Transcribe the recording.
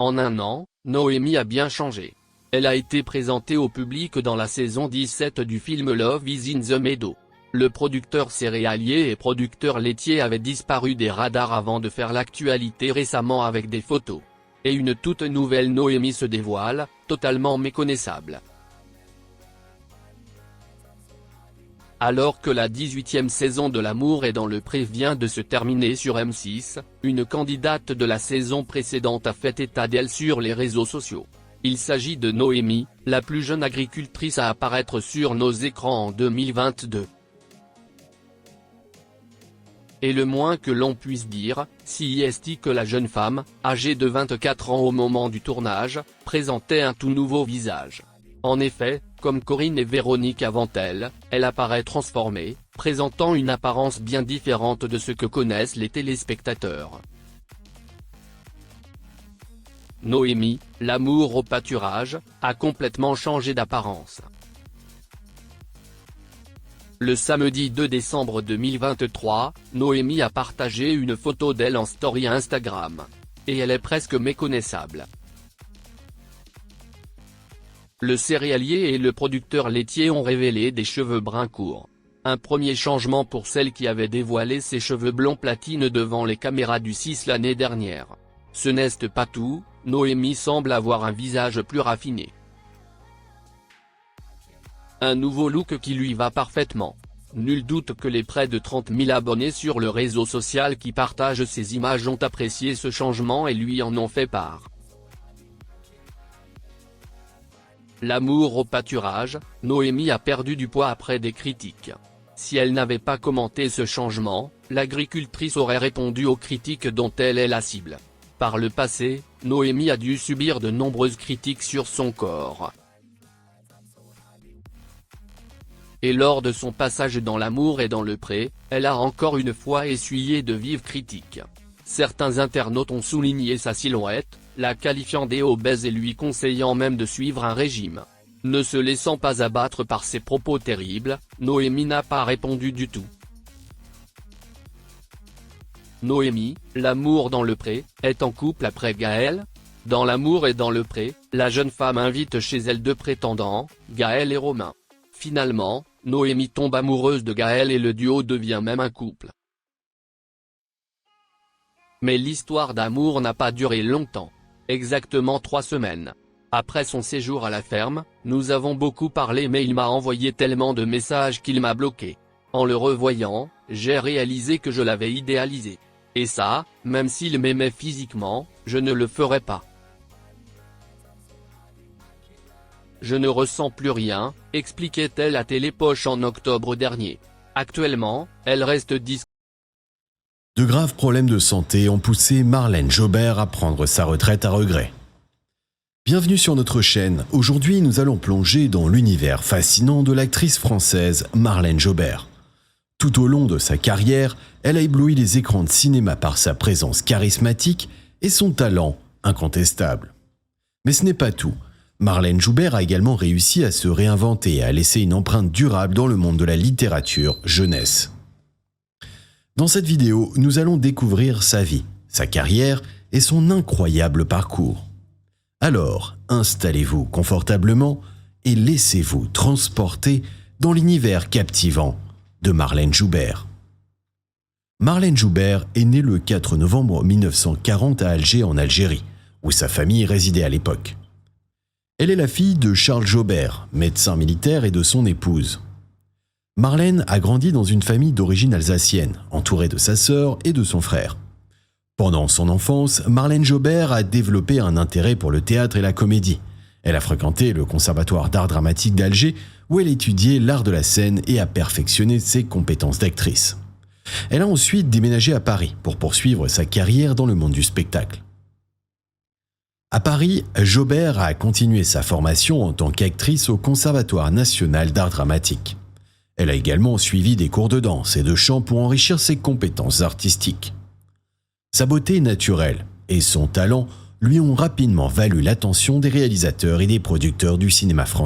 En un an, Noémie a bien changé. Elle a été présentée au public dans la saison 17 du film Love is in the Meadow. Le producteur céréalier et producteur laitier avait disparu des radars avant de faire l'actualité récemment avec des photos. Et une toute nouvelle Noémie se dévoile, totalement méconnaissable. Alors que la 18e saison de L'amour est dans le pré vient de se terminer sur M6, une candidate de la saison précédente a fait état d'elle sur les réseaux sociaux. Il s'agit de Noémie, la plus jeune agricultrice à apparaître sur nos écrans en 2022. Et le moins que l'on puisse dire, si est que la jeune femme, âgée de 24 ans au moment du tournage, présentait un tout nouveau visage. En effet, comme Corinne et Véronique avant elle, elle apparaît transformée, présentant une apparence bien différente de ce que connaissent les téléspectateurs. Noémie, l'amour au pâturage, a complètement changé d'apparence. Le samedi 2 décembre 2023, Noémie a partagé une photo d'elle en story Instagram. Et elle est presque méconnaissable. Le céréalier et le producteur laitier ont révélé des cheveux bruns courts. Un premier changement pour celle qui avait dévoilé ses cheveux blonds platine devant les caméras du 6 l'année dernière. Ce n'est pas tout, Noémie semble avoir un visage plus raffiné. Un nouveau look qui lui va parfaitement. Nul doute que les près de 30 000 abonnés sur le réseau social qui partagent ces images ont apprécié ce changement et lui en ont fait part. L'amour au pâturage, Noémie a perdu du poids après des critiques. Si elle n'avait pas commenté ce changement, l'agricultrice aurait répondu aux critiques dont elle est la cible. Par le passé, Noémie a dû subir de nombreuses critiques sur son corps. Et lors de son passage dans L'amour et dans le pré, elle a encore une fois essuyé de vives critiques. Certains internautes ont souligné sa silhouette, la qualifiant d'obèse et lui conseillant même de suivre un régime. Ne se laissant pas abattre par ces propos terribles, Noémie n'a pas répondu du tout. Noémie, l'amour dans le pré, est en couple après Gaël. Dans L'amour et dans le pré, la jeune femme invite chez elle deux prétendants, Gaël et Romain. Finalement, Noémie tombe amoureuse de Gaël et le duo devient même un couple. Mais l'histoire d'amour n'a pas duré longtemps. Exactement 3 semaines. Après son séjour à la ferme, nous avons beaucoup parlé mais il m'a envoyé tellement de messages qu'il m'a bloqué. En le revoyant, j'ai réalisé que je l'avais idéalisé. Et ça, même s'il m'aimait physiquement, je ne le ferais pas. Je ne ressens plus rien, expliquait-elle à Télépoche en octobre dernier. Actuellement, elle reste discrète. De graves problèmes de santé ont poussé Marlène Jobert à prendre sa retraite à regret. Bienvenue sur notre chaîne. Aujourd'hui, nous allons plonger dans l'univers fascinant de l'actrice française Marlène Jobert. Tout au long de sa carrière, elle a ébloui les écrans de cinéma par sa présence charismatique et son talent incontestable. Mais ce n'est pas tout. Marlène Jobert a également réussi à se réinventer et à laisser une empreinte durable dans le monde de la littérature jeunesse. Dans cette vidéo, nous allons découvrir sa vie, sa carrière et son incroyable parcours. Alors, installez-vous confortablement et laissez-vous transporter dans l'univers captivant de Marlène Jobert. Marlène Jobert est née le 4 novembre 1940 à Alger en Algérie, où sa famille résidait à l'époque. Elle est la fille de Charles Jobert, médecin militaire, et de son épouse. Marlène a grandi dans une famille d'origine alsacienne, entourée de sa sœur et de son frère. Pendant son enfance, Marlène Jobert a développé un intérêt pour le théâtre et la comédie. Elle a fréquenté le Conservatoire d'art dramatique d'Alger, où elle étudiait l'art de la scène et a perfectionné ses compétences d'actrice. Elle a ensuite déménagé à Paris pour poursuivre sa carrière dans le monde du spectacle. À Paris, Jobert a continué sa formation en tant qu'actrice au Conservatoire national d'art dramatique. Elle a également suivi des cours de danse et de chant pour enrichir ses compétences artistiques. Sa beauté naturelle et son talent lui ont rapidement valu l'attention des réalisateurs et des producteurs du cinéma français.